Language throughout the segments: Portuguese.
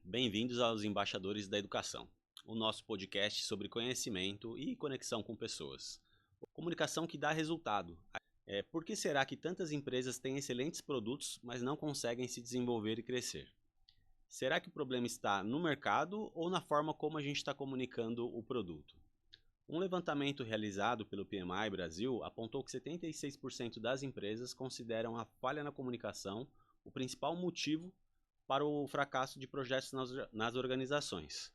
Bem-vindos aos Embaixadores da Educação, o nosso podcast sobre conhecimento e conexão com pessoas. Comunicação que dá resultado. Por que será que tantas empresas têm excelentes produtos, mas não conseguem se desenvolver e crescer? Será que o problema está no mercado ou na forma como a gente está comunicando o produto? Um levantamento realizado pelo PMI Brasil apontou que 76% das empresas consideram a falha na comunicação o principal motivo para o fracasso de projetos nas organizações.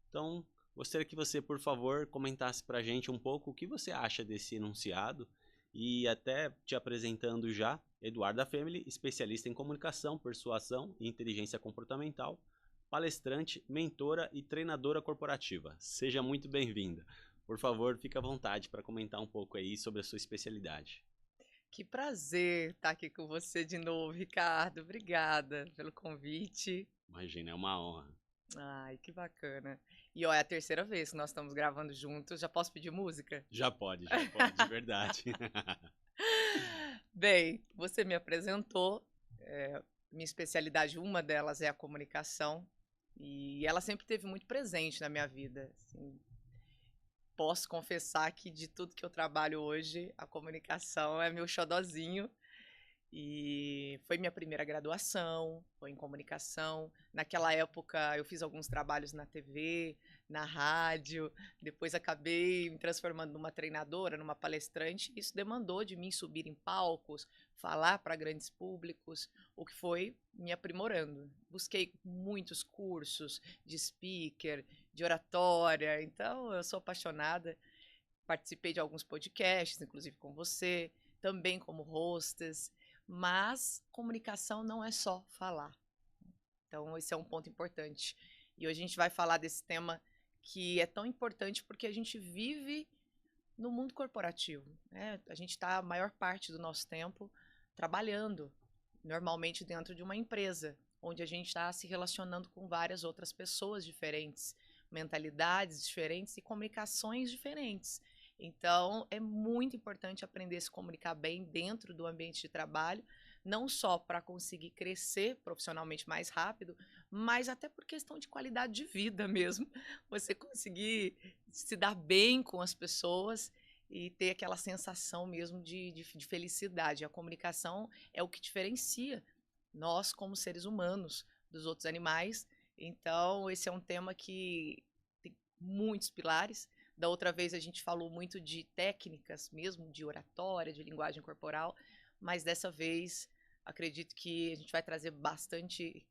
Então, gostaria que você, por favor, comentasse para a gente um pouco o que você acha desse enunciado e até te apresentando já, Eduarda Family, especialista em comunicação, persuasão e inteligência comportamental, palestrante, mentora e treinadora corporativa. Seja muito bem-vinda. Por favor, fique à vontade para comentar um pouco aí sobre a sua especialidade. Que prazer estar aqui com você de novo, Ricardo. Obrigada pelo convite. Imagina, é uma honra. Ai, que bacana. E ó, é a terceira vez que nós estamos gravando juntos. Já posso pedir música? Já pode, de verdade. Bem, você me apresentou. Minha especialidade, uma delas é a comunicação. E ela sempre esteve muito presente na minha vida. Assim, posso confessar que de tudo que eu trabalho hoje, a comunicação é meu xodozinho. E foi minha primeira graduação, foi em comunicação. Naquela época eu fiz alguns trabalhos na TV, na rádio, depois acabei me transformando numa treinadora, numa palestrante. Isso demandou de mim subir em palcos, falar para grandes públicos, o que foi me aprimorando. Busquei muitos cursos de speaker, de oratória, então eu sou apaixonada. Participei de alguns podcasts, inclusive com você, também como hostess. Mas comunicação não é só falar. Então, esse é um ponto importante. E hoje a gente vai falar desse tema que é tão importante porque a gente vive no mundo corporativo, né? A gente está a maior parte do nosso tempo trabalhando, normalmente dentro de uma empresa, onde a gente está se relacionando com várias outras pessoas diferentes, mentalidades diferentes e comunicações diferentes. Então, é muito importante aprender a se comunicar bem dentro do ambiente de trabalho, não só para conseguir crescer profissionalmente mais rápido, mas até por questão de qualidade de vida mesmo. Você conseguir se dar bem com as pessoas e ter aquela sensação mesmo de felicidade. A comunicação é o que diferencia nós, como seres humanos, dos outros animais. Então, esse é um tema que tem muitos pilares. Da outra vez a gente falou muito de técnicas mesmo, de oratória, de linguagem corporal, mas dessa vez acredito que a gente vai trazer bastante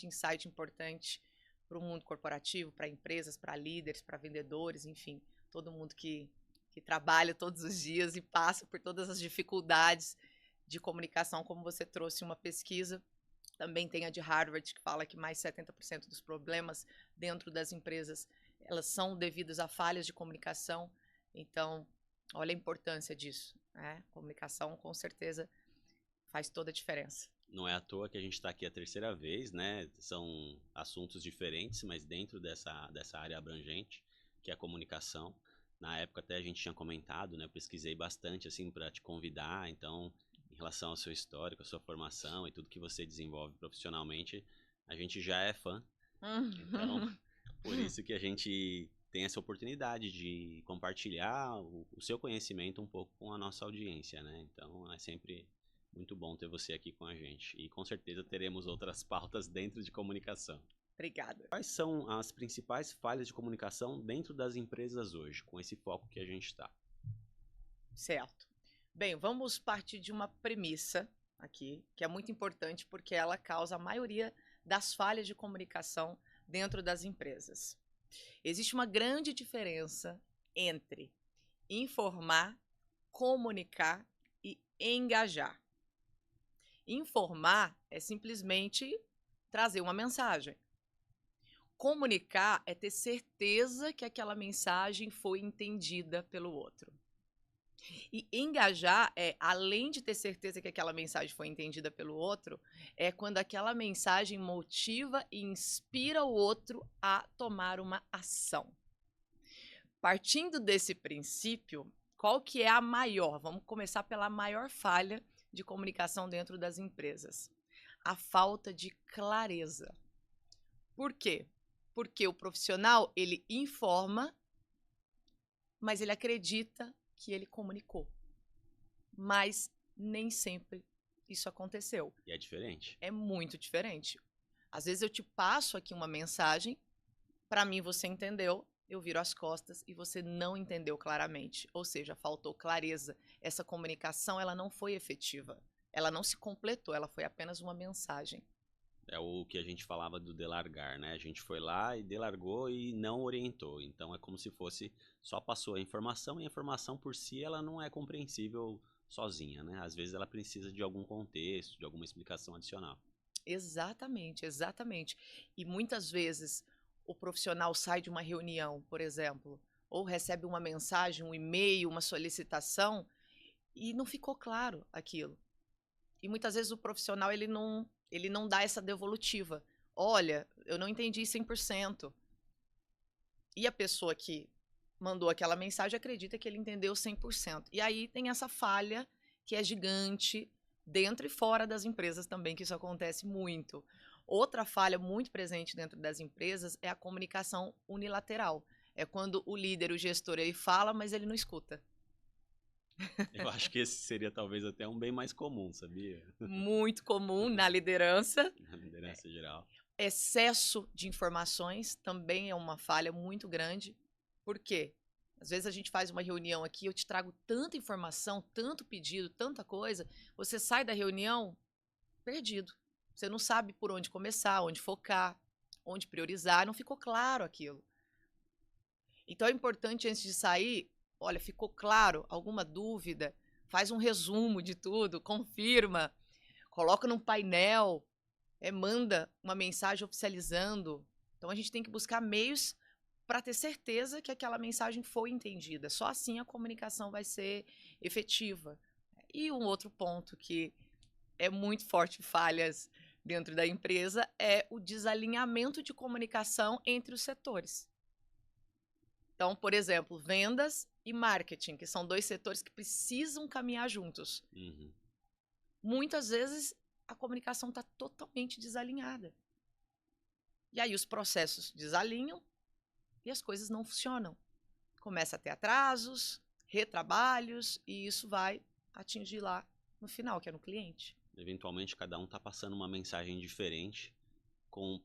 insight importante para o mundo corporativo, para empresas, para líderes, para vendedores, enfim, todo mundo que trabalha todos os dias e passa por todas as dificuldades de comunicação, como você trouxe uma pesquisa. Também tem a de Harvard, que fala que mais 70% dos problemas dentro das empresas elas são devidas a falhas de comunicação. Então, olha a importância disso, né? Comunicação, com certeza, faz toda a diferença. Não é à toa que a gente está aqui a terceira vez, né? São assuntos diferentes, mas dentro dessa área abrangente, que é a comunicação. Na época até a gente tinha comentado, né? Eu pesquisei bastante, assim, para te convidar. Então, em relação ao seu histórico, à sua formação e tudo que você desenvolve profissionalmente, a gente já é fã. Então, por isso que a gente tem essa oportunidade de compartilhar o seu conhecimento um pouco com a nossa audiência, né? Então, é sempre muito bom ter você aqui com a gente. E com certeza teremos outras pautas dentro de comunicação. Obrigada. Quais são as principais falhas de comunicação dentro das empresas hoje, com esse foco que a gente está? Certo. Bem, vamos partir de uma premissa aqui, que é muito importante porque ela causa a maioria das falhas de comunicação dentro das empresas. Existe uma grande diferença entre informar, comunicar e engajar. Informar é simplesmente trazer uma mensagem. Comunicar é ter certeza que aquela mensagem foi entendida pelo outro. E engajar é, além de ter certeza que aquela mensagem foi entendida pelo outro, é quando aquela mensagem motiva e inspira o outro a tomar uma ação. Partindo desse princípio, qual que é a maior? Vamos começar pela maior falha de comunicação dentro das empresas. A falta de clareza. Por quê? Porque o profissional, ele informa, mas ele acredita que ele comunicou. Mas nem sempre isso aconteceu. E é diferente. É muito diferente. Às vezes eu te passo aqui uma mensagem, para mim você entendeu, eu viro as costas e você não entendeu claramente. Ou seja, faltou clareza. Essa comunicação, ela não foi efetiva. Ela não se completou, ela foi apenas uma mensagem. É o que a gente falava do delargar, né? A gente foi lá e delargou e não orientou. Então é como se fosse, só passou a informação e a informação por si ela não é compreensível sozinha, né? Às vezes ela precisa de algum contexto, de alguma explicação adicional. Exatamente, exatamente. E muitas vezes o profissional sai de uma reunião, por exemplo, ou recebe uma mensagem, um e-mail, uma solicitação, e não ficou claro aquilo. E muitas vezes o profissional ele não dá essa devolutiva. Olha, eu não entendi 100%. E a pessoa que mandou aquela mensagem acredita que ele entendeu 100%. E aí tem essa falha que é gigante dentro e fora das empresas também, que isso acontece muito. Outra falha muito presente dentro das empresas é a comunicação unilateral. É quando o líder, o gestor, ele fala, mas ele não escuta. Eu acho que esse seria talvez até um bem mais comum, sabia? Muito comum na liderança. Na liderança geral. Excesso de informações também é uma falha muito grande. Por quê? Às vezes a gente faz uma reunião aqui, eu te trago tanta informação, tanto pedido, tanta coisa, você sai da reunião perdido. Você não sabe por onde começar, onde focar, onde priorizar, não ficou claro aquilo. Então é importante antes de sair, olha, ficou claro? Alguma dúvida? Faz um resumo de tudo, confirma, coloca num painel, manda uma mensagem oficializando. Então a gente tem que buscar meios para ter certeza que aquela mensagem foi entendida. Só assim a comunicação vai ser efetiva. E um outro ponto que é muito forte, falhas dentro da empresa, é o desalinhamento de comunicação entre os setores. Então, por exemplo, vendas e marketing, que são dois setores que precisam caminhar juntos. Uhum. Muitas vezes a comunicação está totalmente desalinhada. E aí os processos desalinham e as coisas não funcionam. Começa a ter atrasos, retrabalhos, e isso vai atingir lá no final, que é no cliente. Eventualmente cada um está passando uma mensagem diferente com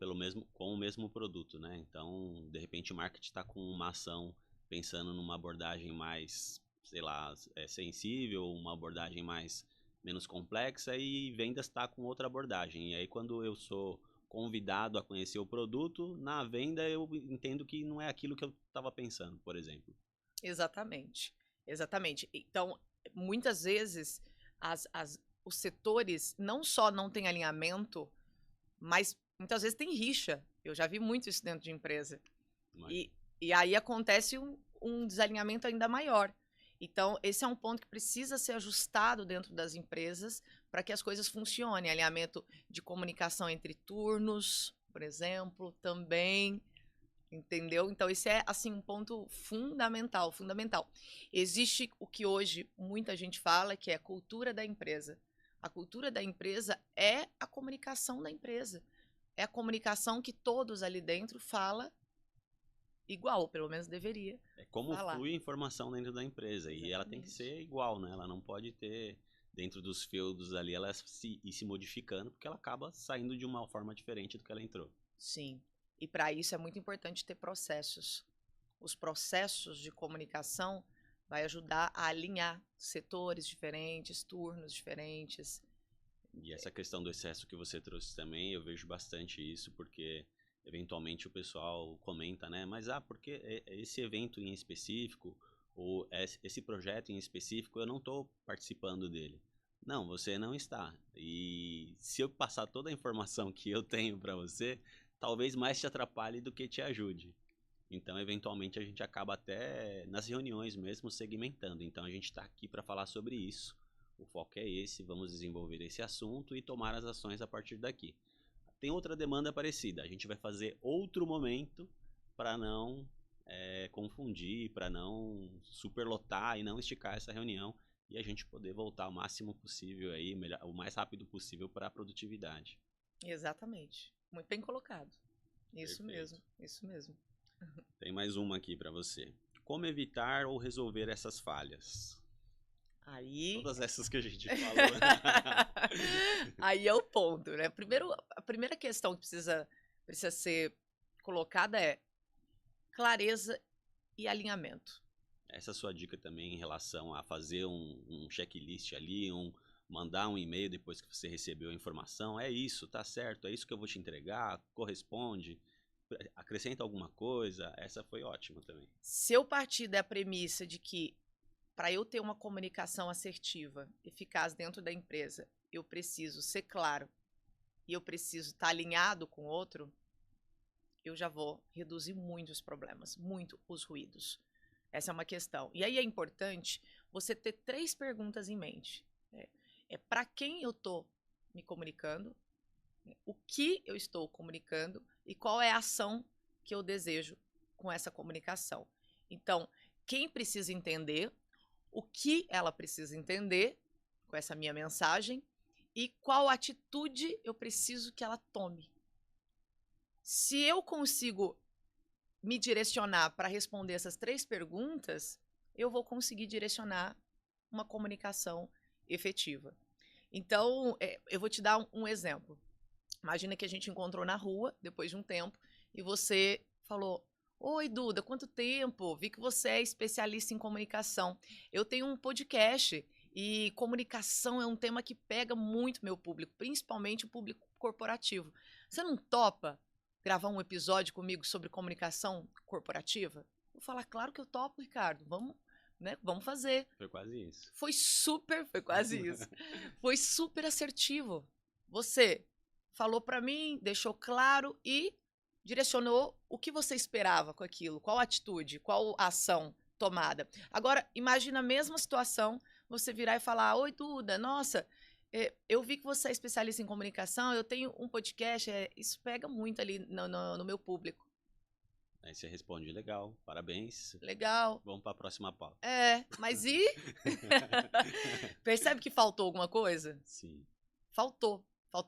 o mesmo produto, né? Então, de repente o marketing está com uma ação pensando numa abordagem mais, sei lá, sensível, uma abordagem menos complexa, e vendas está com outra abordagem. E aí quando eu sou convidado a conhecer o produto, na venda eu entendo que não é aquilo que eu estava pensando, por exemplo. Exatamente, exatamente. Então, muitas vezes os setores não só não têm alinhamento, mas muitas vezes tem rixa. Eu já vi muito isso dentro de empresa. E aí acontece um desalinhamento ainda maior. Então, esse é um ponto que precisa ser ajustado dentro das empresas para que as coisas funcionem. Alinhamento de comunicação entre turnos, por exemplo, também, entendeu? Então, esse é, assim, um ponto fundamental, fundamental. Existe o que hoje muita gente fala, que é a cultura da empresa. A cultura da empresa é a comunicação da empresa. É a comunicação que todos ali dentro falam igual, ou pelo menos deveria. É como falar. flui a informação dentro da empresa. Exatamente. E ela tem que ser igual, né? Ela não pode ter, dentro dos feudos ali, ela ir se modificando, porque ela acaba saindo de uma forma diferente do que ela entrou. Sim. E para isso é muito importante ter processos. Os processos de comunicação vai ajudar a alinhar setores diferentes, turnos diferentes. E essa questão do excesso que você trouxe também, eu vejo bastante isso, porque eventualmente o pessoal comenta, né? Mas, porque esse evento em específico, ou esse projeto em específico, eu não estou participando dele. Não, você não está. E se eu passar toda a informação que eu tenho para você, talvez mais te atrapalhe do que te ajude. Então, eventualmente, a gente acaba até nas reuniões mesmo segmentando. Então, a gente está aqui para falar sobre isso. O foco é esse, vamos desenvolver esse assunto e tomar as ações a partir daqui. Tem outra demanda parecida, a gente vai fazer outro momento para não confundir, para não superlotar e não esticar essa reunião, e a gente poder voltar o máximo possível aí, o mais rápido possível para a produtividade. Exatamente. Muito bem colocado. Isso Perfeito. mesmo, isso mesmo. Tem mais uma aqui para você. Como evitar ou resolver essas falhas? Aí, Todas essas que a gente falou. aí é o ponto, né? Primeiro, a primeira questão que precisa ser colocada é clareza e alinhamento. Essa é a sua dica também em relação a fazer um checklist ali, mandar um e-mail depois que você recebeu a informação. É isso, tá certo, é isso que eu vou te entregar, corresponde, acrescenta alguma coisa. Essa foi ótima também. Se eu partir da premissa de que para eu ter uma comunicação assertiva, eficaz dentro da empresa, eu preciso ser claro e eu preciso estar alinhado com o outro, eu já vou reduzir muito os problemas, muito os ruídos. Essa é uma questão. E aí é importante você ter 3 perguntas em mente. É para quem eu estou me comunicando, o que eu estou comunicando e qual é a ação que eu desejo com essa comunicação. Então, quem precisa entender, o que ela precisa entender com essa minha mensagem e qual atitude eu preciso que ela tome. Se eu consigo me direcionar para responder essas 3 perguntas, eu vou conseguir direcionar uma comunicação efetiva. Então, eu vou te dar um exemplo. Imagina que a gente encontrou na rua, depois de um tempo, e você falou: Oi, Duda, quanto tempo? Vi que você é especialista em comunicação. Eu tenho um podcast e comunicação é um tema que pega muito meu público, principalmente o público corporativo. Você não topa gravar um episódio comigo sobre comunicação corporativa? Eu vou falar: claro que eu topo, Ricardo. Vamos, né? Vamos fazer. Foi quase isso. Foi quase isso. Foi super assertivo. Você falou para mim, deixou claro e direcionou o que você esperava com aquilo, qual atitude, qual ação tomada. Agora, imagina a mesma situação, você virar e falar: Oi, Duda, nossa, eu vi que você é especialista em comunicação, eu tenho um podcast, isso pega muito ali no meu público. Aí você responde: legal, parabéns. Legal. Vamos para a próxima pauta. Mas e? Percebe que faltou alguma coisa? Sim. Faltou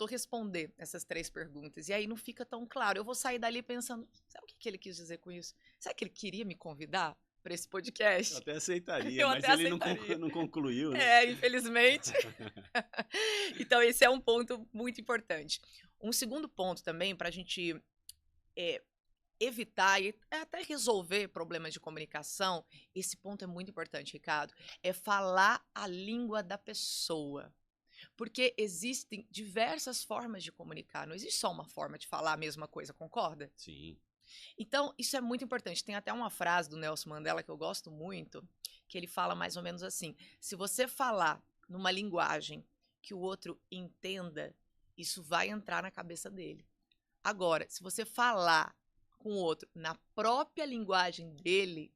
responder essas 3 perguntas. E aí não fica tão claro. Eu vou sair dali pensando: sabe o que ele quis dizer com isso? Será que ele queria me convidar para esse podcast? Eu até aceitaria, Eu mas até ele aceitaria. não concluiu, né? Infelizmente. Então, esse é um ponto muito importante. Um segundo ponto também para a gente evitar e até resolver problemas de comunicação, esse ponto é muito importante, Ricardo, é falar a língua da pessoa. Porque existem diversas formas de comunicar, não existe só uma forma de falar a mesma coisa, concorda? Sim. Então, isso é muito importante. Tem até uma frase do Nelson Mandela que eu gosto muito, que ele fala mais ou menos assim: se você falar numa linguagem que o outro entenda, isso vai entrar na cabeça dele. Agora, se você falar com o outro na própria linguagem dele,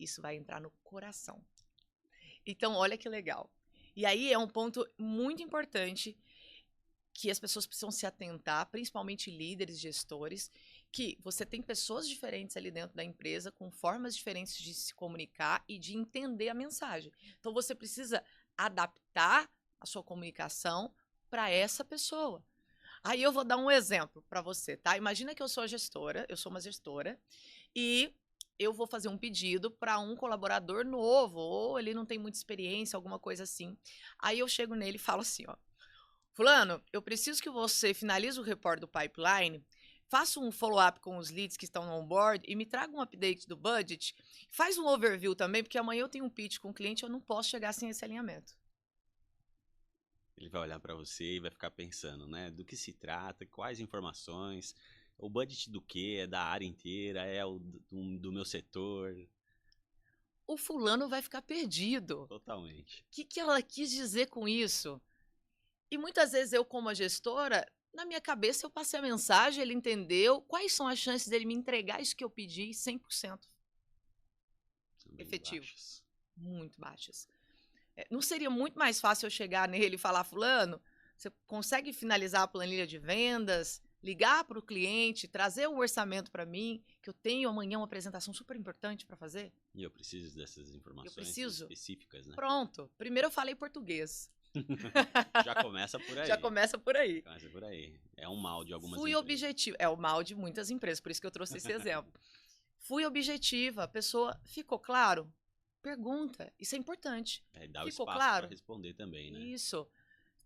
isso vai entrar no coração. Então, olha que legal. E aí é um ponto muito importante que as pessoas precisam se atentar, principalmente líderes, gestores, que você tem pessoas diferentes ali dentro da empresa, com formas diferentes de se comunicar e de entender a mensagem. Então, você precisa adaptar a sua comunicação para essa pessoa. Aí eu vou dar um exemplo para você, tá? Imagina que eu sou uma gestora, e eu vou fazer um pedido para um colaborador novo, ou ele não tem muita experiência, alguma coisa assim. Aí eu chego nele e falo assim, ó: Fulano, eu preciso que você finalize o report do pipeline, faça um follow-up com os leads que estão no onboard e me traga um update do budget. Faz um overview também, porque amanhã eu tenho um pitch com o cliente, eu não posso chegar sem esse alinhamento. Ele vai olhar para você e vai ficar pensando, né? Do que se trata, quais informações, o budget do quê? É da área inteira, é do meu setor? O fulano vai ficar perdido. Totalmente. O que ela quis dizer com isso? E muitas vezes eu, como a gestora, na minha cabeça eu passei a mensagem, ele entendeu, quais são as chances dele me entregar isso que eu pedi 100%? São bem Efetivo. baixas. Muito baixas. Não seria muito mais fácil eu chegar nele e falar: fulano, você consegue finalizar a planilha de vendas, ligar para o cliente, trazer um orçamento para mim, que eu tenho amanhã uma apresentação super importante para fazer? E eu preciso dessas informações preciso. específicas, né? Pronto. Primeiro eu falei português. Já começa por aí. Já começa por aí. Começa por aí. É um mal de algumas Fui empresas. objetivo. É o mal de muitas empresas, por isso que eu trouxe esse exemplo. Fui objetiva, a pessoa ficou claro? Pergunta. Isso é importante. Dá o Ficou espaço claro? para responder também, né? Isso.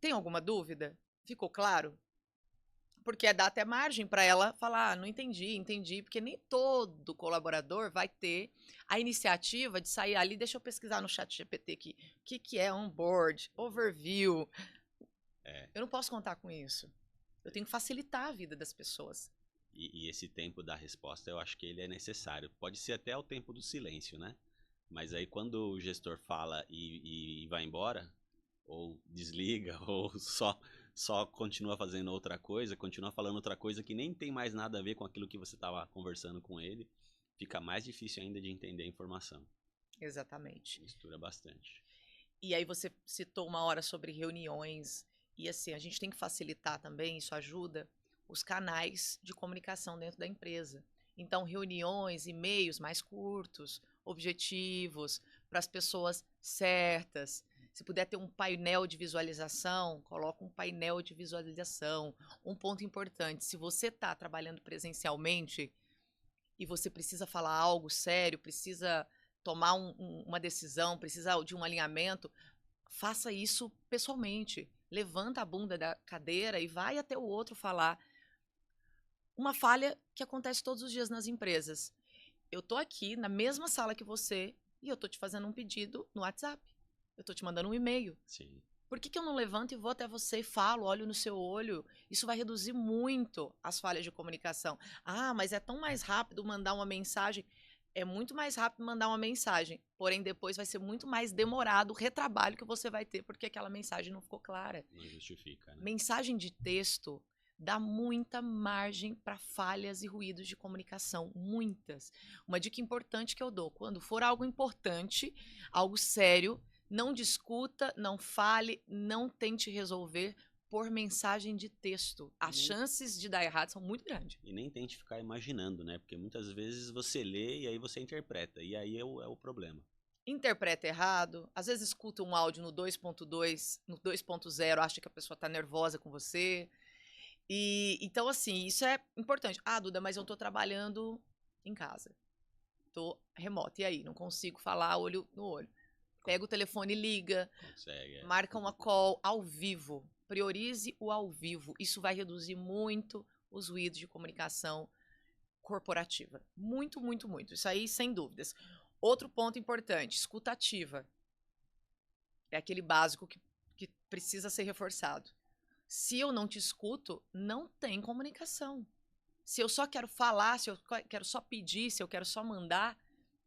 Tem alguma dúvida? Ficou claro? Porque dá até margem para ela falar, não entendi, porque nem todo colaborador vai ter a iniciativa de sair ali, deixa eu pesquisar no chat GPT aqui, o que é onboard, overview. Eu não posso contar com isso. Eu tenho que facilitar a vida das pessoas. E esse tempo da resposta, eu acho que ele é necessário. Pode ser até o tempo do silêncio, né? Mas aí quando o gestor fala e vai embora, ou desliga, ou só continua fazendo outra coisa, continua falando outra coisa que nem tem mais nada a ver com aquilo que você estava conversando com ele, fica mais difícil ainda de entender a informação. Exatamente. Mistura bastante. E aí você citou uma hora sobre reuniões, e assim, a gente tem que facilitar também, isso ajuda, os canais de comunicação dentro da empresa. Então, reuniões, e-mails mais curtos, objetivos, para as pessoas certas. Se puder ter um painel de visualização, coloca um painel de visualização. Um ponto importante, se você está trabalhando presencialmente e você precisa falar algo sério, precisa tomar uma decisão, precisa de um alinhamento, faça isso pessoalmente. Levanta a bunda da cadeira e vai até o outro falar. Uma falha que acontece todos os dias nas empresas. Eu tô aqui na mesma sala que você e eu tô te fazendo um pedido no WhatsApp. Eu tô te mandando um e-mail. Sim. Por que eu não levanto e vou até você e falo, olho no seu olho? Isso vai reduzir muito as falhas de comunicação. Ah, mas é tão mais rápido mandar uma mensagem. É muito mais rápido mandar uma mensagem. Porém, depois vai ser muito mais demorado o retrabalho que você vai ter porque aquela mensagem não ficou clara. Não justifica, né? Mensagem de texto dá muita margem para falhas e ruídos de comunicação, muitas. Uma dica importante que eu dou, quando for algo importante, algo sério, não discuta, não fale, não tente resolver por mensagem de texto. As chances de dar errado são muito grandes. E nem tente ficar imaginando, né? Porque muitas vezes você lê e aí você interpreta, e aí é o problema. Interpreta errado, às vezes escuta um áudio no 2.2, no 2.0, acha que a pessoa está nervosa com você. E então, assim, isso é importante. Ah, Duda, mas eu tô trabalhando em casa. Tô remoto. E aí? Não consigo falar olho no olho. Pega o telefone e liga. Consegue. Marca uma call ao vivo. Priorize o ao vivo. Isso vai reduzir muito os ruídos de comunicação corporativa. Muito, muito, muito. Isso aí, sem dúvidas. Outro ponto importante, escuta ativa. É aquele básico que precisa ser reforçado. Se eu não te escuto, não tem comunicação. Se eu só quero falar, se eu quero só pedir, se eu quero só mandar,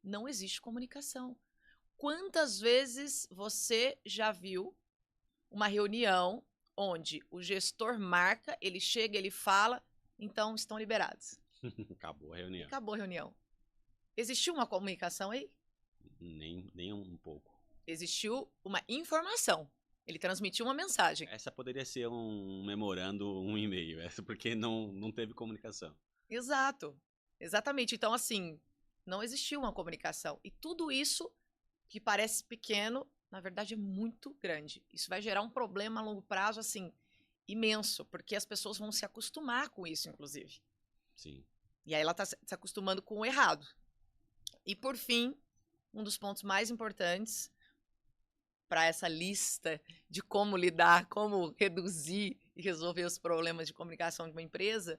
não existe comunicação. Quantas vezes você já viu uma reunião onde o gestor marca, ele chega, ele fala, então estão liberados. Acabou a reunião. Acabou a reunião. Existiu uma comunicação aí? Nem um pouco. Existiu uma informação. Ele transmitiu uma mensagem. Essa poderia ser um memorando, um e-mail, porque não teve comunicação. Exato. Exatamente. Então, assim, não existiu uma comunicação. E tudo isso que parece pequeno, na verdade é muito grande. Isso vai gerar um problema a longo prazo, assim, imenso, porque as pessoas vão se acostumar com isso, inclusive. Sim. E aí ela está se acostumando com o errado. E, por fim, um dos pontos mais importantes para essa lista de como lidar, como reduzir e resolver os problemas de comunicação de uma empresa,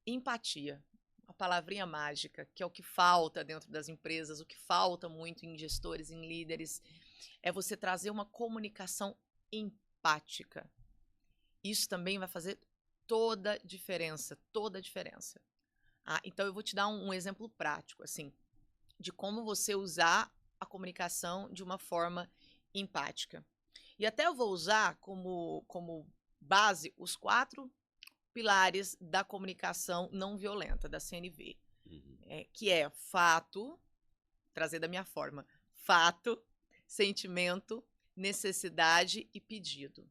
empatia. A palavrinha mágica, que é o que falta dentro das empresas, o que falta muito em gestores, em líderes, é você trazer uma comunicação empática. Isso também vai fazer toda a diferença, toda a diferença. Então eu vou te dar um exemplo prático, assim, de como você usar a comunicação de uma forma empática. E até eu vou usar como base os 4 pilares da comunicação não violenta, da CNV, que é fato, trazer da minha forma, fato, sentimento, necessidade e pedido.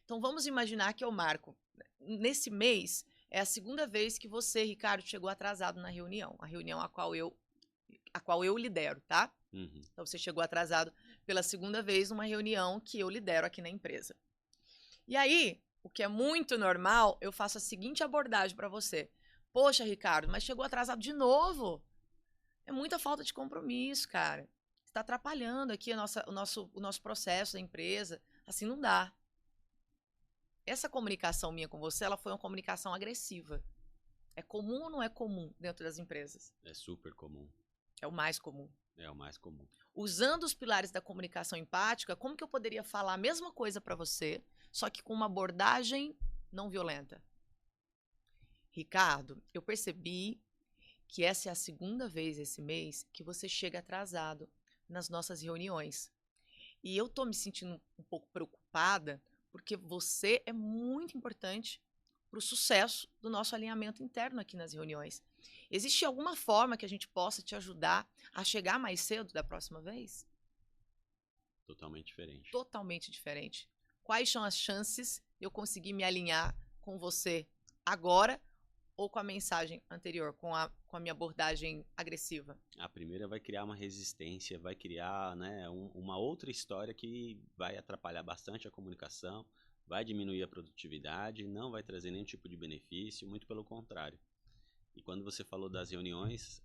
Então vamos imaginar que eu marco, nesse mês, é a segunda vez que você, Ricardo, chegou atrasado na reunião, a reunião a qual eu lidero, tá? Então você chegou atrasado pela segunda vez numa reunião que eu lidero aqui na empresa. E aí, o que é muito normal, eu faço a seguinte abordagem para você. Poxa, Ricardo, mas chegou atrasado de novo. É muita falta de compromisso, cara. Está atrapalhando aqui o nosso processo da empresa. Assim não dá. Essa comunicação minha com você, ela foi uma comunicação agressiva. É comum ou não é comum dentro das empresas? É super comum. É o mais comum. É o mais comum. Usando os pilares da comunicação empática, como que eu poderia falar a mesma coisa para você, só que com uma abordagem não violenta? Ricardo, eu percebi que essa é a segunda vez esse mês que você chega atrasado nas nossas reuniões. E eu tô me sentindo um pouco preocupada, porque você é muito importante para o sucesso do nosso alinhamento interno aqui nas reuniões. Existe alguma forma que a gente possa te ajudar a chegar mais cedo da próxima vez? Totalmente diferente. Totalmente diferente. Quais são as chances de eu conseguir me alinhar com você agora ou com a mensagem anterior, com a minha abordagem agressiva? A primeira vai criar uma resistência, vai criar, né, uma outra história que vai atrapalhar bastante a comunicação, vai diminuir a produtividade, não vai trazer nenhum tipo de benefício, muito pelo contrário. E quando você falou das reuniões,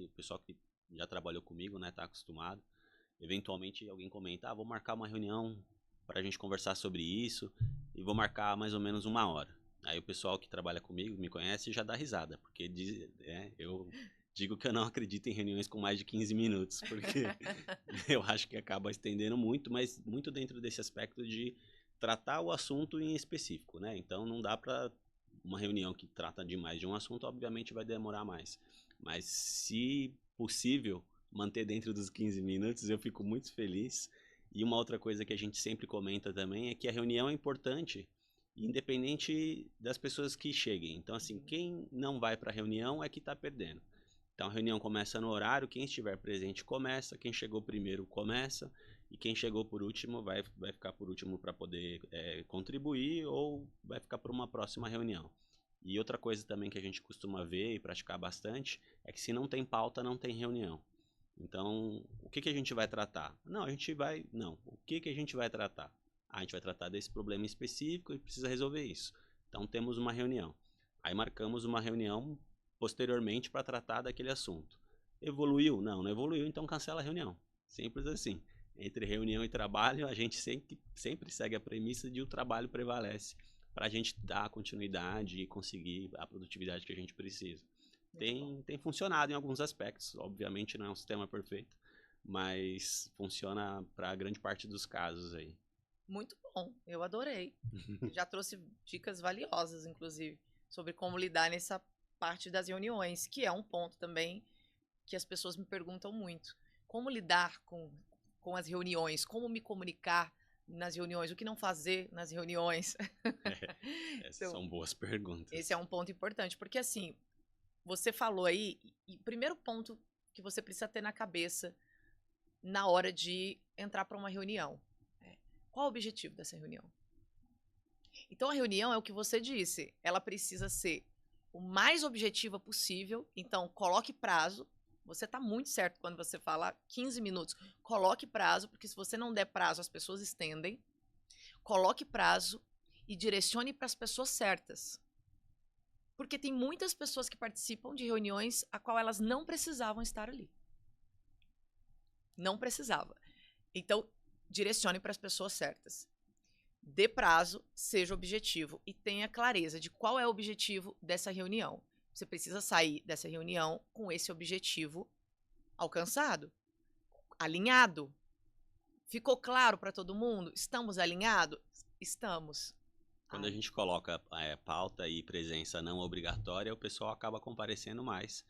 o pessoal que já trabalhou comigo, né, tá acostumado, eventualmente alguém comenta, vou marcar uma reunião para a gente conversar sobre isso e vou marcar mais ou menos 1 hora. Aí o pessoal que trabalha comigo, me conhece, já dá risada, porque eu digo que eu não acredito em reuniões com mais de 15 minutos, porque eu acho que acaba estendendo muito, mas muito dentro desse aspecto de tratar o assunto em específico, né? Então não dá para uma reunião que trata de mais de um assunto, obviamente vai demorar mais. Mas se possível, manter dentro dos 15 minutos, eu fico muito feliz. E uma outra coisa que a gente sempre comenta também é que a reunião é importante, independente das pessoas que cheguem. Então, assim, quem não vai para a reunião é que está perdendo. Então, a reunião começa no horário, quem estiver presente começa, quem chegou primeiro começa, e quem chegou por último vai ficar por último para poder contribuir ou vai ficar para uma próxima reunião. E outra coisa também que a gente costuma ver e praticar bastante é que se não tem pauta, não tem reunião. Então, o que a gente vai tratar? Não, o que a gente vai tratar? A gente vai tratar desse problema específico e precisa resolver isso. Então, temos uma reunião. Aí marcamos uma reunião posteriormente para tratar daquele assunto. Evoluiu? Não evoluiu, então cancela a reunião. Simples assim. Entre reunião e trabalho, a gente sempre segue a premissa de o trabalho prevalece para a gente dar continuidade e conseguir a produtividade que a gente precisa. Tem funcionado em alguns aspectos, obviamente não é um sistema perfeito, mas funciona para grande parte dos casos aí. Muito bom, eu adorei. Já trouxe dicas valiosas, inclusive, sobre como lidar nessa parte das reuniões, que é um ponto também que as pessoas me perguntam muito. Como lidar com as reuniões, como me comunicar nas reuniões, o que não fazer nas reuniões. Essas são boas perguntas. Esse é um ponto importante, porque assim, você falou aí, e o primeiro ponto que você precisa ter na cabeça na hora de entrar para uma reunião. Qual o objetivo dessa reunião? Então, a reunião é o que você disse, ela precisa ser o mais objetiva possível, então coloque prazo. Você está muito certo quando você fala 15 minutos. Coloque prazo, porque se você não der prazo, as pessoas estendem. Coloque prazo e direcione para as pessoas certas. Porque tem muitas pessoas que participam de reuniões a qual elas não precisavam estar ali. Não precisava. Então, direcione para as pessoas certas. Dê prazo, seja objetivo e tenha clareza de qual é o objetivo dessa reunião. Você precisa sair dessa reunião com esse objetivo alcançado, alinhado. Ficou claro para todo mundo? Estamos alinhados? Estamos. Quando a gente coloca pauta e presença não obrigatória, o pessoal acaba comparecendo mais.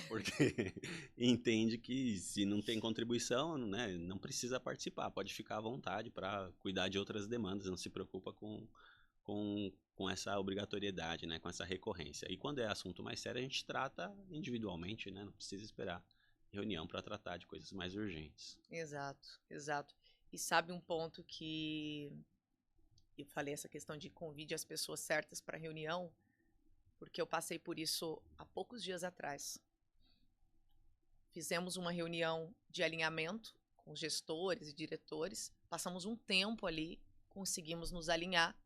Porque entende que se não tem contribuição, né, não precisa participar, pode ficar à vontade para cuidar de outras demandas, não se preocupa com essa obrigatoriedade, né, com essa recorrência. E quando é assunto mais sério, a gente trata individualmente, né, não precisa esperar reunião para tratar de coisas mais urgentes. Exato, exato. E sabe um ponto que eu falei, essa questão de convide as pessoas certas para reunião, porque eu passei por isso há poucos dias atrás. Fizemos uma reunião de alinhamento com os gestores e diretores, passamos um tempo ali, conseguimos nos alinhar.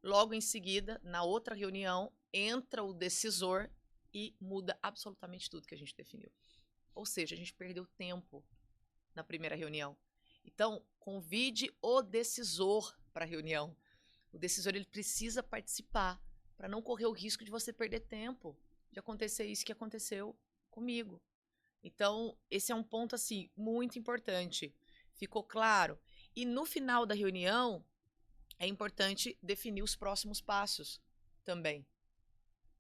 Logo em seguida, na outra reunião, entra o decisor e muda absolutamente tudo que a gente definiu. Ou seja, a gente perdeu tempo na primeira reunião. Então, convide o decisor para a reunião. O decisor ele precisa participar para não correr o risco de você perder tempo, de acontecer isso que aconteceu comigo. Então, esse é um ponto assim muito importante. Ficou claro? E no final da reunião, é importante definir os próximos passos também.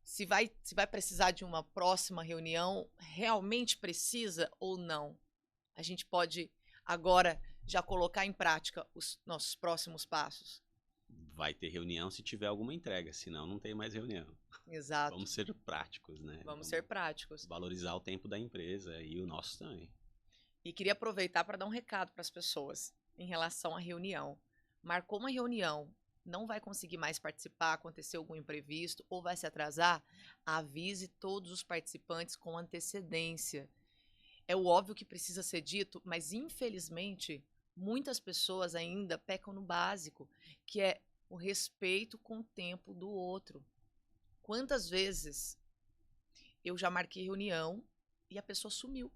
Se vai precisar de uma próxima reunião, realmente precisa ou não? A gente pode agora já colocar em prática os nossos próximos passos. Vai ter reunião se tiver alguma entrega, senão não tem mais reunião. Exato. Vamos ser práticos, né? Vamos ser práticos. Valorizar o tempo da empresa e o nosso também. E queria aproveitar para dar um recado para as pessoas em relação à reunião. Marcou uma reunião, não vai conseguir mais participar, aconteceu algum imprevisto ou vai se atrasar, avise todos os participantes com antecedência. É o óbvio que precisa ser dito, mas infelizmente muitas pessoas ainda pecam no básico, que é o respeito com o tempo do outro. Quantas vezes eu já marquei reunião e a pessoa sumiu?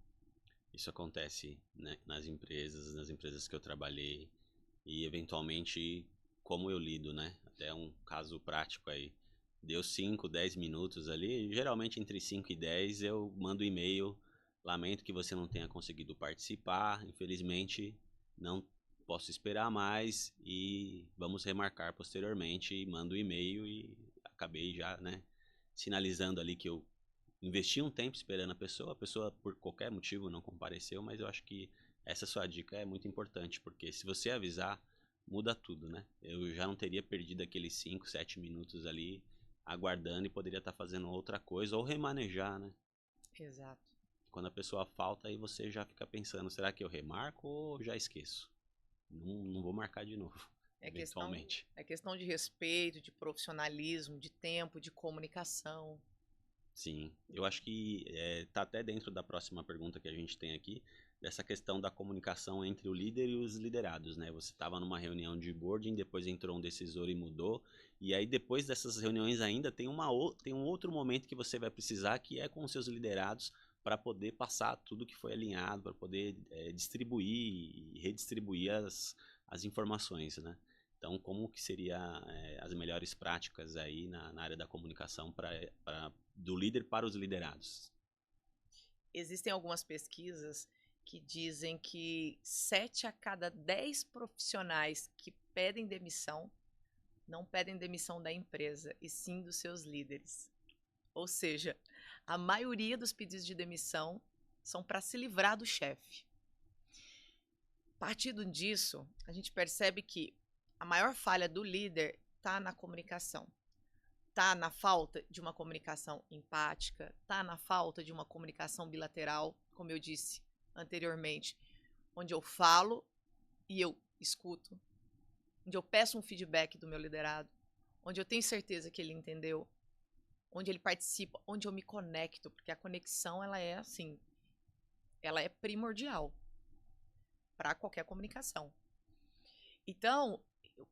Isso acontece, né, nas empresas que eu trabalhei e eventualmente como eu lido, né? Até um caso prático aí. Deu 5, 10 minutos ali, geralmente entre 5 e 10 eu mando e-mail. Lamento que você não tenha conseguido participar, infelizmente não posso esperar mais e vamos remarcar posteriormente. E mando o e-mail e acabei já, né, sinalizando ali que eu investi um tempo esperando a pessoa por qualquer motivo não compareceu, mas eu acho que essa sua dica é muito importante, porque se você avisar, muda tudo, né? Eu já não teria perdido aqueles 5, 7 minutos ali aguardando e poderia estar fazendo outra coisa ou remanejar, né? Exato. Quando a pessoa falta, aí você já fica pensando, será que eu remarco ou já esqueço? Não vou marcar de novo, eventualmente. É questão de respeito, de profissionalismo, de tempo, de comunicação. Sim, eu acho que tá até dentro da próxima pergunta que a gente tem aqui, dessa questão da comunicação entre o líder e os liderados, né? Você estava numa reunião de boarding, depois entrou um decisor e mudou, e aí depois dessas reuniões ainda tem um outro momento que você vai precisar, que é com os seus liderados, para poder passar tudo que foi alinhado, para poder distribuir e redistribuir as informações, né? Então, como que seria as melhores práticas aí na área da comunicação do líder para os liderados? Existem algumas pesquisas que dizem que 7 a cada 10 profissionais que pedem demissão não pedem demissão da empresa, e sim dos seus líderes. Ou seja, a maioria dos pedidos de demissão são para se livrar do chefe. Partindo disso, a gente percebe que a maior falha do líder está na comunicação. Está na falta de uma comunicação empática, está na falta de uma comunicação bilateral, como eu disse anteriormente, onde eu falo e eu escuto, onde eu peço um feedback do meu liderado, onde eu tenho certeza que ele entendeu, onde ele participa, onde eu me conecto, porque a conexão ela é assim, ela é primordial para qualquer comunicação. Então,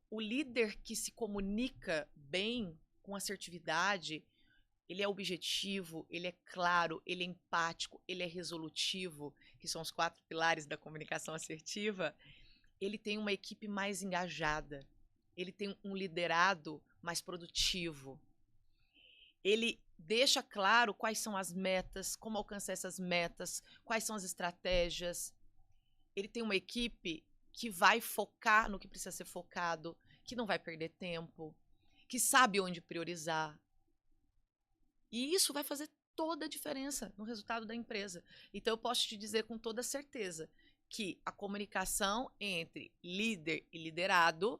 o líder que se comunica bem, com assertividade, ele é objetivo, ele é claro, ele é empático, ele é resolutivo, que são os 4 pilares da comunicação assertiva, ele tem uma equipe mais engajada, ele tem um liderado mais produtivo, ele deixa claro quais são as metas, como alcançar essas metas, quais são as estratégias, ele tem uma equipe que vai focar no que precisa ser focado, que não vai perder tempo, que sabe onde priorizar. E isso vai fazer toda a diferença no resultado da empresa. Então, eu posso te dizer com toda certeza que a comunicação entre líder e liderado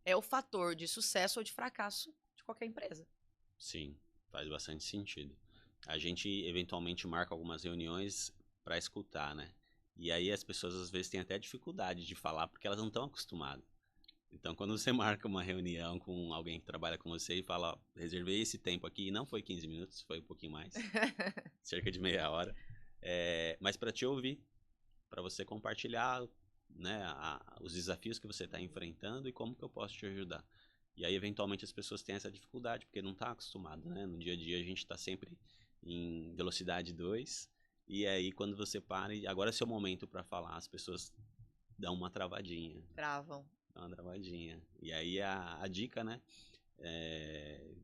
é o fator de sucesso ou de fracasso de qualquer empresa. Sim, faz bastante sentido. A gente eventualmente marca algumas reuniões para escutar, né? E aí as pessoas às vezes têm até dificuldade de falar porque elas não estão acostumadas. Então, quando você marca uma reunião com alguém que trabalha com você e fala, ó, reservei esse tempo aqui, e não foi 15 minutos, foi um pouquinho mais, cerca de meia hora, mas para te ouvir, para você compartilhar né, os desafios que você está enfrentando e como que eu posso te ajudar. E aí, eventualmente, as pessoas têm essa dificuldade, porque não está acostumado, né? No dia a dia, a gente está sempre em velocidade 2, e aí, quando você para, e agora é seu momento para falar, as pessoas dão uma travadinha. Travam. Dão uma travadinha. E aí, a dica, né?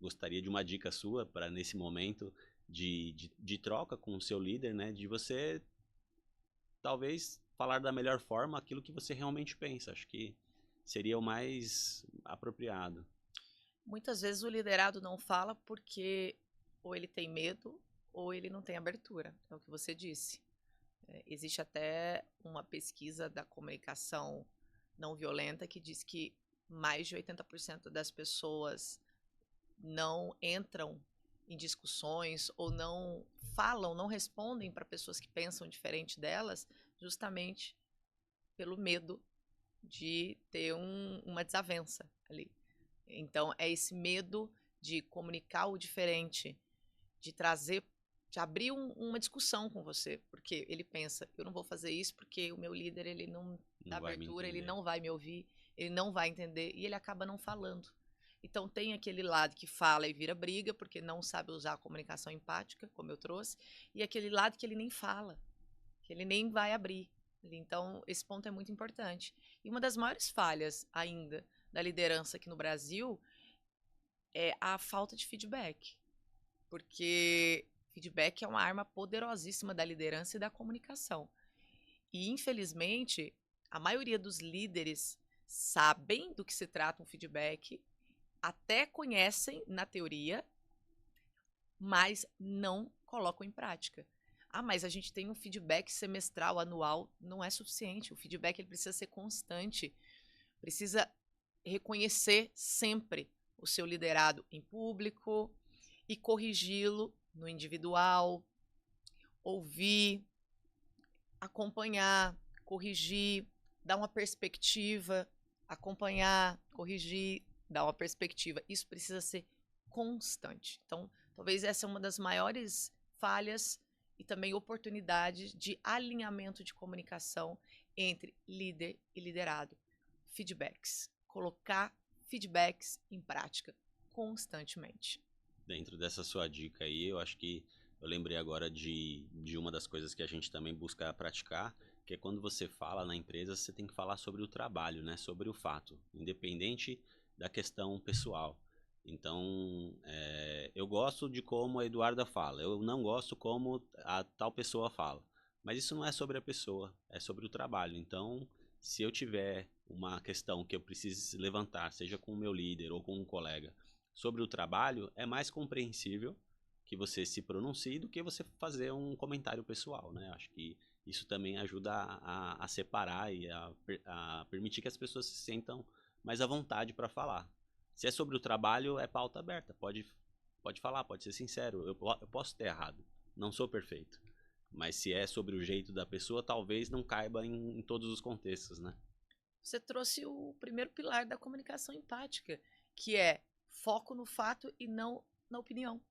Gostaria de uma dica sua para, nesse momento de troca com o seu líder, né? De você, talvez, falar da melhor forma aquilo que você realmente pensa. Acho que seria o mais apropriado. Muitas vezes o liderado não fala porque ou ele tem medo ou ele não tem abertura, é o que você disse. Existe até uma pesquisa da comunicação não violenta que diz que mais de 80% das pessoas não entram em discussões ou não falam, não respondem para pessoas que pensam diferente delas, justamente pelo medo de ter uma desavença ali. Então, é esse medo de comunicar o diferente, de trazer, de abrir uma discussão com você, porque ele pensa, eu não vou fazer isso porque o meu líder, ele não dá Não vai me abertura, ele entender. não vai me ouvir, ele não vai entender, e ele acaba não falando. Então, tem aquele lado que fala e vira briga, porque não sabe usar a comunicação empática, como eu trouxe, e aquele lado que ele nem fala, que ele nem vai abrir. Então, esse ponto é muito importante. E uma das maiores falhas ainda da liderança aqui no Brasil é a falta de feedback. Porque feedback é uma arma poderosíssima da liderança e da comunicação. E, infelizmente, a maioria dos líderes sabem do que se trata um feedback, até conhecem na teoria, mas não colocam em prática. Ah, mas a gente tem um feedback semestral, anual, não é suficiente. O feedback ele precisa ser constante, precisa reconhecer sempre o seu liderado em público e corrigi-lo no individual, ouvir, acompanhar, corrigir, dar uma perspectiva, acompanhar, corrigir, dar uma perspectiva. Isso precisa ser constante. Então, talvez essa é uma das maiores falhas e também oportunidades de alinhamento de comunicação entre líder e liderado. Feedbacks. Colocar feedbacks em prática constantemente. Dentro dessa sua dica aí, eu acho que eu lembrei agora de uma das coisas que a gente também busca praticar, que é quando você fala na empresa, você tem que falar sobre o trabalho, né? Sobre o fato, independente da questão pessoal. Então, eu gosto de como a Eduarda fala, eu não gosto como a tal pessoa fala. Mas isso não é sobre a pessoa, é sobre o trabalho. Então, se eu tiver uma questão que eu precise levantar, seja com o meu líder ou com um colega, sobre o trabalho, é mais compreensível que você se pronuncie do que você fazer um comentário pessoal, né? Acho que isso também ajuda a separar e a permitir que as pessoas se sentam mais à vontade para falar. Se é sobre o trabalho, é pauta aberta. Pode falar, pode ser sincero. Eu posso ter errado. Não sou perfeito. Mas se é sobre o jeito da pessoa, talvez não caiba em todos os contextos, né? Você trouxe o primeiro pilar da comunicação empática, que é foco no fato e não na opinião.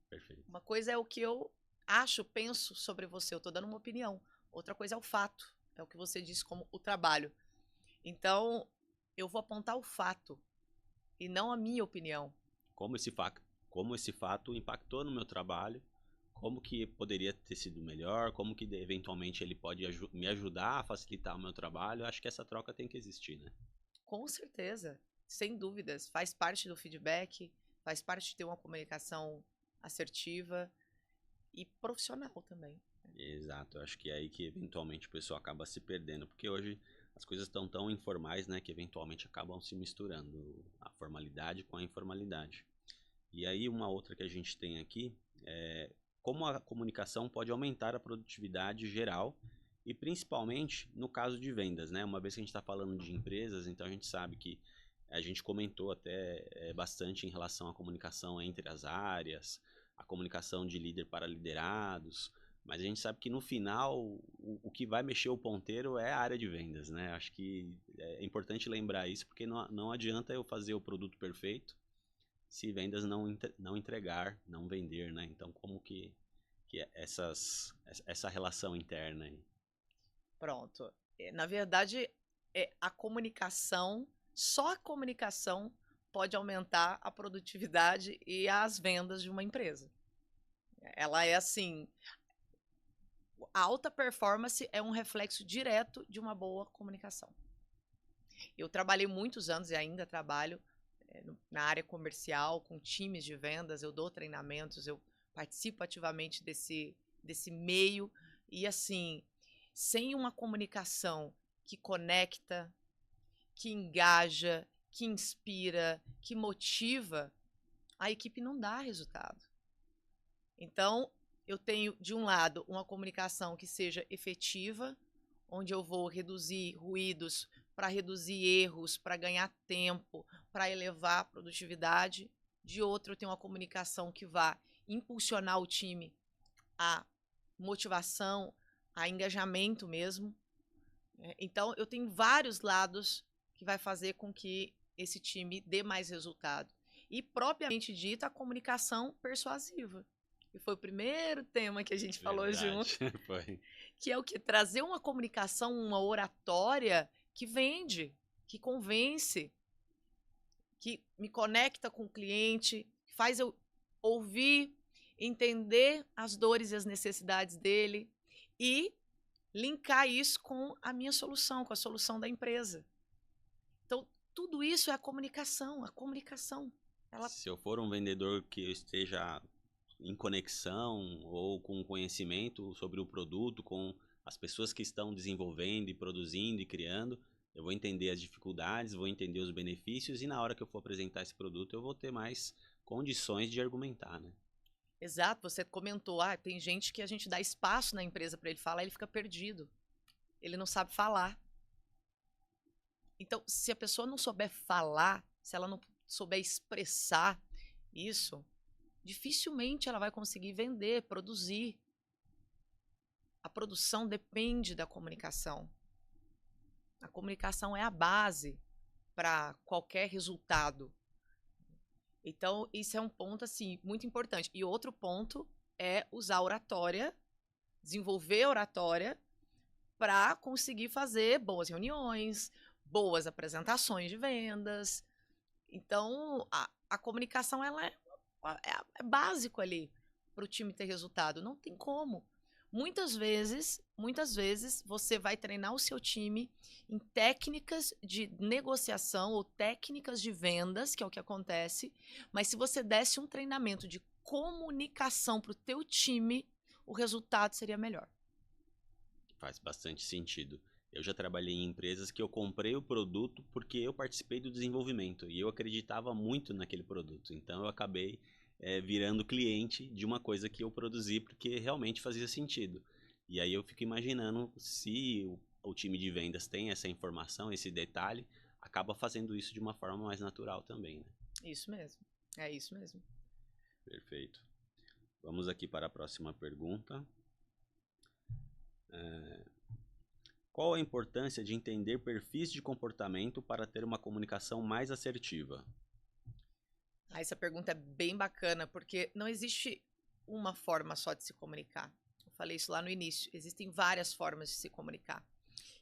Perfeito. Uma coisa é o que eu acho, penso sobre você, eu estou dando uma opinião. Outra coisa é o fato, é o que você disse como o trabalho. Então, eu vou apontar o fato e não a minha opinião. Como esse fato impactou no meu trabalho, como que poderia ter sido melhor, como que eventualmente ele pode me ajudar a facilitar o meu trabalho. Acho que essa troca tem que existir, né? Com certeza, sem dúvidas, faz parte do feedback, faz parte de ter uma comunicação assertiva e profissional também. Exato, eu acho que é aí que eventualmente o pessoal acaba se perdendo, porque hoje as coisas estão tão informais, né, que eventualmente acabam se misturando a formalidade com a informalidade. E aí uma outra que a gente tem aqui é como a comunicação pode aumentar a produtividade geral e principalmente no caso de vendas, né? Uma vez que a gente está falando de empresas, então a gente sabe que a gente comentou até bastante em relação à comunicação entre as áreas, a comunicação de líder para liderados, mas a gente sabe que no final o que vai mexer o ponteiro é a área de vendas, né? Acho que é importante lembrar isso, porque não adianta eu fazer o produto perfeito se vendas não entregar, não vender, né? Então, como que essa relação interna aí? Pronto. Na verdade, a comunicação, só a comunicação pode aumentar a produtividade e as vendas de uma empresa. Ela é assim, a alta performance é um reflexo direto de uma boa comunicação. Eu trabalhei muitos anos e ainda trabalho na área comercial, com times de vendas, eu dou treinamentos, eu participo ativamente desse meio e assim, sem uma comunicação que conecta, que engaja, que inspira, que motiva, a equipe não dá resultado. Então, eu tenho, de um lado, uma comunicação que seja efetiva, onde eu vou reduzir ruídos, para reduzir erros, para ganhar tempo, para elevar a produtividade. De outro, eu tenho uma comunicação que vá impulsionar o time a motivação, a engajamento mesmo. Então, eu tenho vários lados que vai fazer com que esse time dê mais resultado. E, propriamente dito, a comunicação persuasiva. Que foi o primeiro tema que a gente falou junto. Foi. Que é o que? Trazer uma comunicação, uma oratória que vende, que convence, que me conecta com o cliente, que faz eu ouvir, entender as dores e as necessidades dele e linkar isso com a minha solução, com a solução da empresa. Então, tudo isso é a comunicação. A comunicação. Se eu for um vendedor que eu esteja em conexão ou com conhecimento sobre o produto, com as pessoas que estão desenvolvendo e produzindo e criando, eu vou entender as dificuldades, vou entender os benefícios e na hora que eu for apresentar esse produto eu vou ter mais condições de argumentar, né? Exato, você comentou, tem gente que a gente dá espaço na empresa para ele falar, ele fica perdido. Ele não sabe falar. Então, se a pessoa não souber falar, se ela não souber expressar isso, dificilmente ela vai conseguir vender, produzir. A produção depende da comunicação. A comunicação é a base para qualquer resultado. Então, isso é um ponto assim muito importante. E outro ponto é usar oratória, desenvolver oratória para conseguir fazer boas reuniões, boas apresentações de vendas. Então, a comunicação ela é básico ali para o time ter resultado. Não tem como. Muitas vezes, você vai treinar o seu time em técnicas de negociação ou técnicas de vendas, que é o que acontece, mas se você desse um treinamento de comunicação para o teu time, o resultado seria melhor. Faz bastante sentido. Eu já trabalhei em empresas que eu comprei o produto porque eu participei do desenvolvimento e eu acreditava muito naquele produto. Então eu acabei virando cliente de uma coisa que eu produzi porque realmente fazia sentido. E aí eu fico imaginando se o time de vendas tem essa informação, esse detalhe, acaba fazendo isso de uma forma mais natural também, né? Isso mesmo. É isso mesmo. Perfeito. Vamos aqui para a próxima pergunta. Qual a importância de entender perfis de comportamento para ter uma comunicação mais assertiva? Essa pergunta é bem bacana, porque não existe uma forma só de se comunicar. Eu falei isso lá no início. Existem várias formas de se comunicar.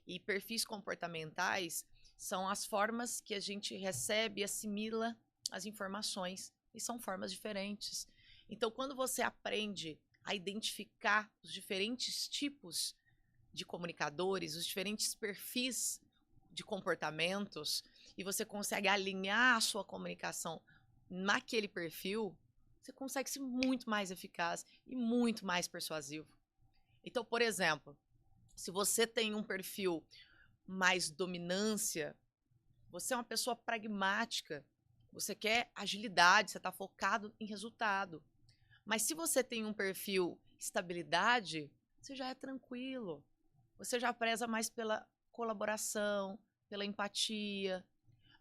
E perfis comportamentais são as formas que a gente recebe e assimila as informações. E são formas diferentes. Então, quando você aprende a identificar os diferentes tipos de comunicadores, os diferentes perfis de comportamentos, e você consegue alinhar a sua comunicação naquele perfil, você consegue ser muito mais eficaz e muito mais persuasivo. Então, por exemplo, se você tem um perfil mais dominância, você é uma pessoa pragmática, você quer agilidade, você está focado em resultado. Mas se você tem um perfil estabilidade, você já é tranquilo. Você já preza mais pela colaboração, pela empatia.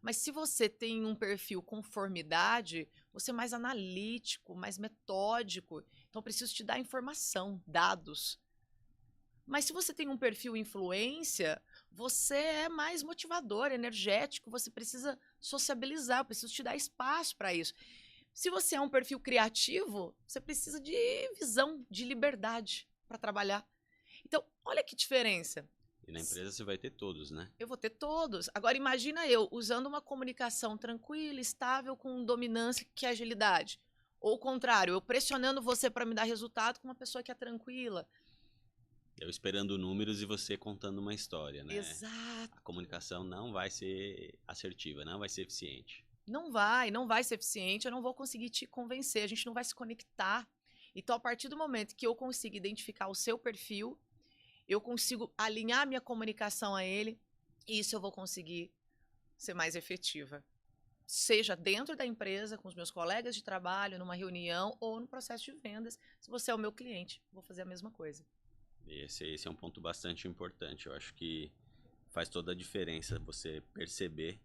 Mas se você tem um perfil conformidade, você é mais analítico, mais metódico. Então, eu preciso te dar informação, dados. Mas se você tem um perfil influência, você é mais motivador, energético, você precisa sociabilizar, eu preciso te dar espaço para isso. Se você é um perfil criativo, você precisa de visão, de liberdade para trabalhar. Então, olha que diferença. E na empresa você vai ter todos, né? Eu vou ter todos. Agora, imagina eu usando uma comunicação tranquila, estável, com dominância, que é agilidade. Ou o contrário, eu pressionando você para me dar resultado com uma pessoa que é tranquila. Eu esperando números e você contando uma história, né? Exato. A comunicação não vai ser assertiva, não vai ser eficiente. Não vai ser eficiente, eu não vou conseguir te convencer, a gente não vai se conectar. Então, a partir do momento que eu consigo identificar o seu perfil, eu consigo alinhar minha comunicação a ele, e isso eu vou conseguir ser mais efetiva. Seja dentro da empresa, com os meus colegas de trabalho, numa reunião, ou no processo de vendas. Se você é o meu cliente, vou fazer a mesma coisa. Esse é um ponto bastante importante. Eu acho que faz toda a diferença você perceber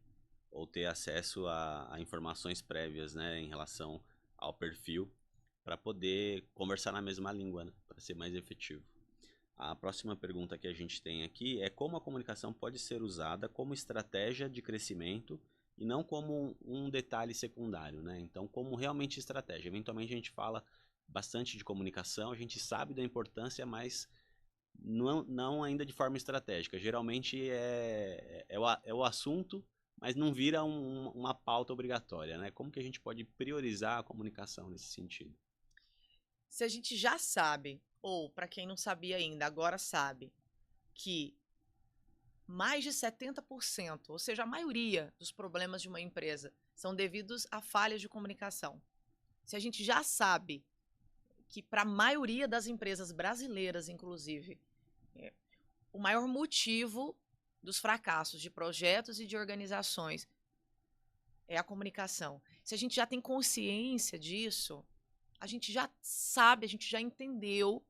ou ter acesso a informações prévias, né, em relação ao perfil, para poder conversar na mesma língua, né, para ser mais efetivo. A próxima pergunta que a gente tem aqui é como a comunicação pode ser usada como estratégia de crescimento e não como um detalhe secundário, né? Então, como realmente estratégia. Eventualmente a gente fala bastante de comunicação, a gente sabe da importância, mas não ainda de forma estratégica. Geralmente é o assunto, mas não vira uma pauta obrigatória, né? Como que a gente pode priorizar a comunicação nesse sentido? Se a gente já sabe, ou para quem não sabia ainda, agora sabe, que mais de 70%, ou seja, a maioria dos problemas de uma empresa são devidos a falhas de comunicação. Se a gente já sabe que para a maioria das empresas brasileiras, inclusive, o maior motivo dos fracassos de projetos e de organizações é a comunicação. Se a gente já tem consciência disso, a gente já sabe, a gente já entendeu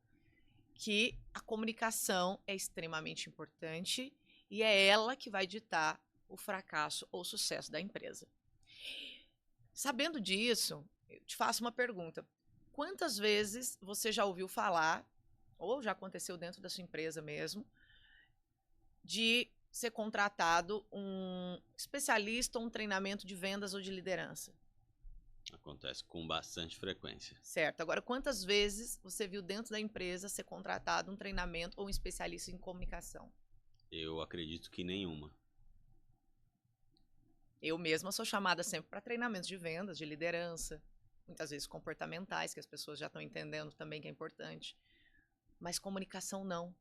que a comunicação é extremamente importante e é ela que vai ditar o fracasso ou o sucesso da empresa. Sabendo disso, eu te faço uma pergunta. Quantas vezes você já ouviu falar, ou já aconteceu dentro da sua empresa mesmo, de ser contratado um especialista ou um treinamento de vendas ou de liderança? Acontece com bastante frequência. Certo. Agora, quantas vezes você viu dentro da empresa ser contratado um treinamento ou um especialista em comunicação? Eu acredito que nenhuma. Eu mesma sou chamada sempre para treinamentos de vendas, de liderança, muitas vezes comportamentais, que as pessoas já estão entendendo também que é importante. Mas comunicação não.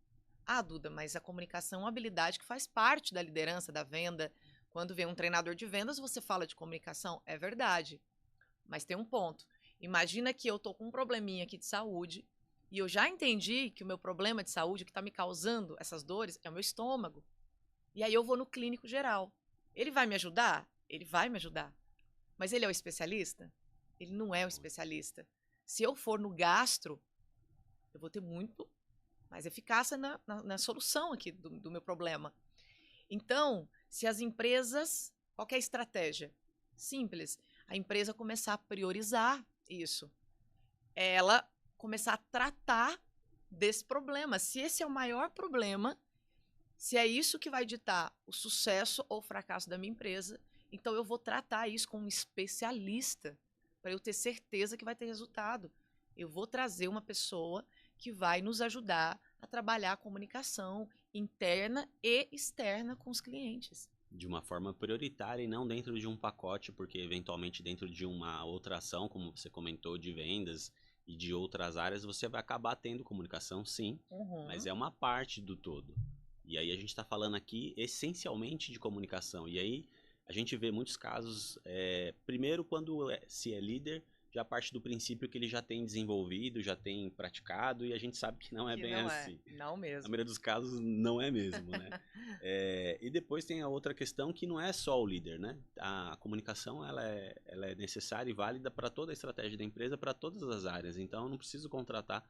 Ah, Duda, mas a comunicação é uma habilidade que faz parte da liderança, da venda. Quando vem um treinador de vendas, você fala de comunicação. É verdade. Mas tem um ponto. Imagina que eu tô com um probleminha aqui de saúde e eu já entendi que o meu problema de saúde, o que está me causando essas dores, é o meu estômago. E aí eu vou no clínico geral. Ele vai me ajudar? Ele vai me ajudar. Mas ele é o especialista? Ele não é o especialista. Se eu for no gastro, eu vou ter muito mais eficácia na solução aqui do meu problema. Então, se as empresas... Qual que é a estratégia? Simples. A empresa começar a priorizar isso. Ela começar a tratar desse problema. Se esse é o maior problema, se é isso que vai ditar o sucesso ou o fracasso da minha empresa, então eu vou tratar isso com um especialista para eu ter certeza que vai ter resultado. Eu vou trazer uma pessoa que vai nos ajudar a trabalhar a comunicação interna e externa com os clientes. De uma forma prioritária e não dentro de um pacote, porque eventualmente dentro de uma outra ação, como você comentou, de vendas e de outras áreas, você vai acabar tendo comunicação, sim, mas é uma parte do todo. E aí a gente está falando aqui essencialmente de comunicação. E aí a gente vê muitos casos, primeiro quando se é líder, já parte do princípio que ele já tem desenvolvido, já tem praticado, e a gente sabe que não é Que bem não assim. Não mesmo. Na maioria dos casos, não é mesmo, né? E depois tem a outra questão que não é só o líder, né? A comunicação, ela é necessária e válida para toda a estratégia da empresa, para todas as áreas. Então, eu não preciso contratar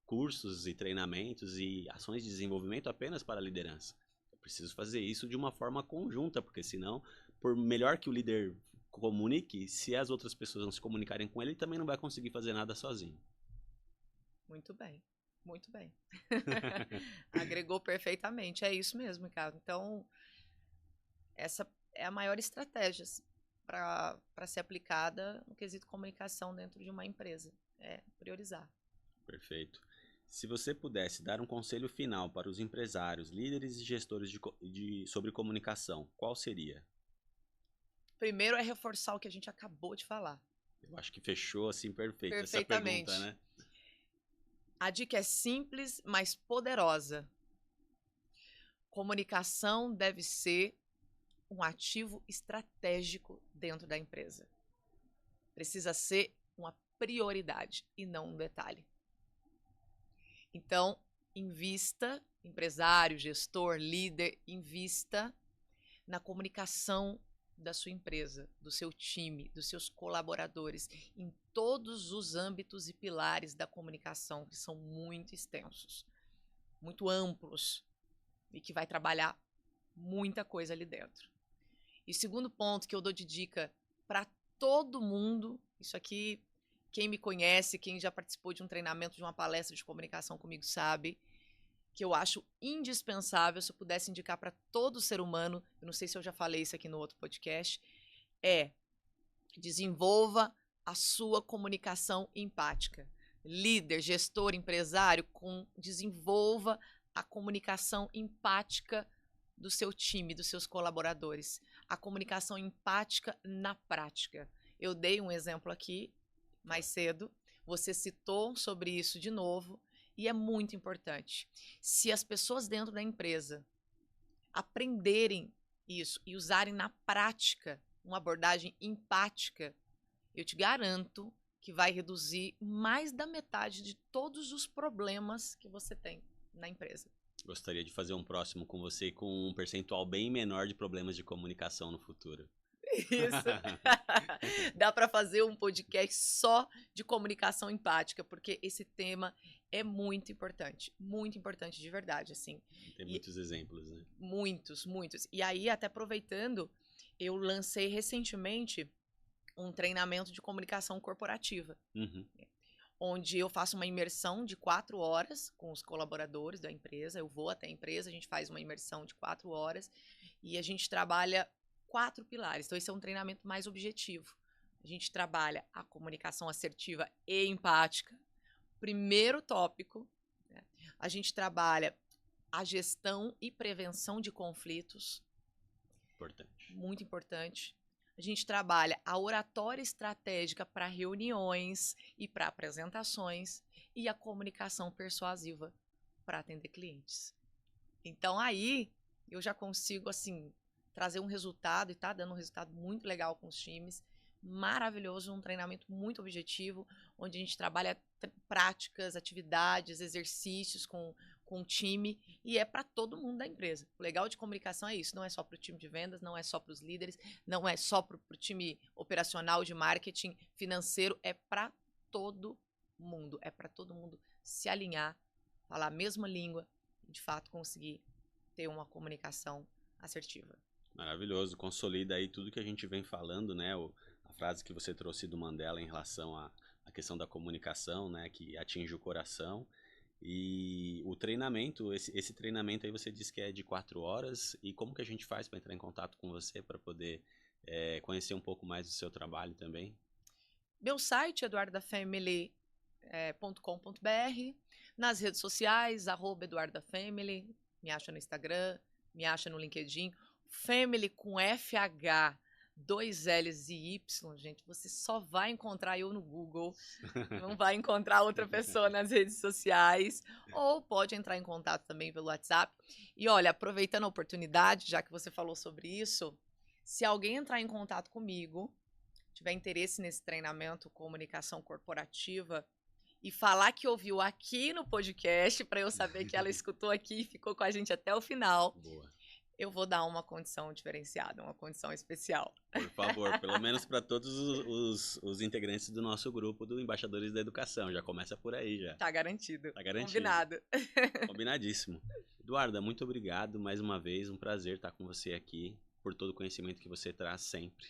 cursos e treinamentos e ações de desenvolvimento apenas para a liderança. Eu preciso fazer isso de uma forma conjunta, porque senão, por melhor que o líder comunique, se as outras pessoas não se comunicarem com ele também não vai conseguir fazer nada sozinho. Muito bem, muito bem. Agregou perfeitamente, é isso mesmo, Ricardo. Então, essa é a maior estratégia para ser aplicada no quesito comunicação dentro de uma empresa, é priorizar. Perfeito. Se você pudesse dar um conselho final para os empresários, líderes e gestores sobre comunicação, qual seria? Primeiro é reforçar o que a gente acabou de falar. Eu acho que fechou assim perfeito essa Perfeitamente. pergunta, né? A dica é simples, mas poderosa. Comunicação deve ser um ativo estratégico dentro da empresa. Precisa ser uma prioridade e não um detalhe. Então, invista, empresário, gestor, líder, invista na comunicação da sua empresa, do seu time, dos seus colaboradores, em todos os âmbitos e pilares da comunicação, que são muito extensos, muito amplos e que vai trabalhar muita coisa ali dentro. E segundo ponto que eu dou de dica para todo mundo, isso aqui, quem me conhece, quem já participou de um treinamento, de uma palestra de comunicação comigo sabe, que eu acho indispensável, se eu pudesse indicar para todo ser humano, eu não sei se eu já falei isso aqui no outro podcast, é desenvolva a sua comunicação empática. Líder, gestor, empresário, desenvolva a comunicação empática do seu time, dos seus colaboradores. A comunicação empática na prática. Eu dei um exemplo aqui mais cedo, você citou sobre isso de novo, e é muito importante. Se as pessoas dentro da empresa aprenderem isso e usarem na prática uma abordagem empática, eu te garanto que vai reduzir mais da metade de todos os problemas que você tem na empresa. Gostaria de fazer um próximo com você com um percentual bem menor de problemas de comunicação no futuro. Isso. Dá para fazer um podcast só de comunicação empática, porque esse tema é muito importante de verdade, assim. Tem muitos exemplos, né? Muitos, muitos. E aí, até aproveitando, eu lancei recentemente um treinamento de comunicação corporativa, onde eu faço uma imersão de 4 horas com os colaboradores da empresa. Eu vou até a empresa, a gente faz uma imersão de 4 horas e a gente trabalha 4 pilares. Então, esse é um treinamento mais objetivo. A gente trabalha a comunicação assertiva e empática. Primeiro tópico, né? A gente trabalha a gestão e prevenção de conflitos. Importante. Muito importante. A gente trabalha a oratória estratégica para reuniões e para apresentações e a comunicação persuasiva para atender clientes. Então, aí, eu já consigo, assim, trazer um resultado, e tá dando um resultado muito legal com os times, maravilhoso, um treinamento muito objetivo, onde a gente trabalha práticas, atividades, exercícios com o time, e é para todo mundo da empresa. O legal de comunicação é isso, não é só para o time de vendas, não é só para os líderes, não é só para o time operacional, de marketing, financeiro, é para todo mundo, é para todo mundo se alinhar, falar a mesma língua e, de fato, conseguir ter uma comunicação assertiva. Maravilhoso, consolida aí tudo que a gente vem falando, né? A frase que você trouxe do Mandela em relação à questão da comunicação, né? Que atinge o coração. E o treinamento, esse treinamento aí você disse que é de 4 horas. E como que a gente faz para entrar em contato com você, para poder conhecer um pouco mais do seu trabalho também? Meu site, eduardafamily.com.br. Nas redes sociais, @eduardafamily. Me acha no Instagram, me acha no LinkedIn. Family com FH, 2 L's e Y, gente. Você só vai encontrar eu no Google. Não vai encontrar outra pessoa nas redes sociais. Ou pode entrar em contato também pelo WhatsApp. E olha, aproveitando a oportunidade, já que você falou sobre isso, se alguém entrar em contato comigo, tiver interesse nesse treinamento comunicação corporativa e falar que ouviu aqui no podcast, para eu saber que ela escutou aqui e ficou com a gente até o final, Boa. Eu vou dar uma condição diferenciada, uma condição especial. Por favor, pelo menos para todos os integrantes do nosso grupo do Embaixadores da Educação. Já começa por aí, já. Tá garantido. Tá garantido. Combinado. Combinadíssimo. Eduarda, muito obrigado mais uma vez. Um prazer estar com você aqui, por todo o conhecimento que você traz sempre.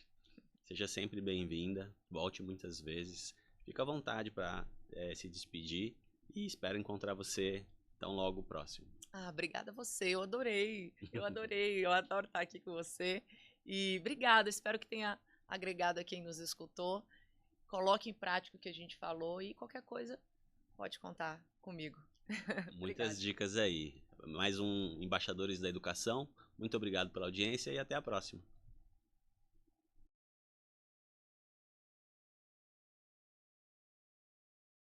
Seja sempre bem-vinda. Volte muitas vezes. Fica à vontade para se despedir e espero encontrar você tão logo próximo. Obrigada a você, eu adorei, eu adoro estar aqui com você e obrigada, espero que tenha agregado a quem nos escutou, coloque em prática o que a gente falou e qualquer coisa pode contar comigo. Muitas Obrigada. dicas aí. Mais um Embaixadores da Educação. Muito obrigado pela audiência e até a próxima.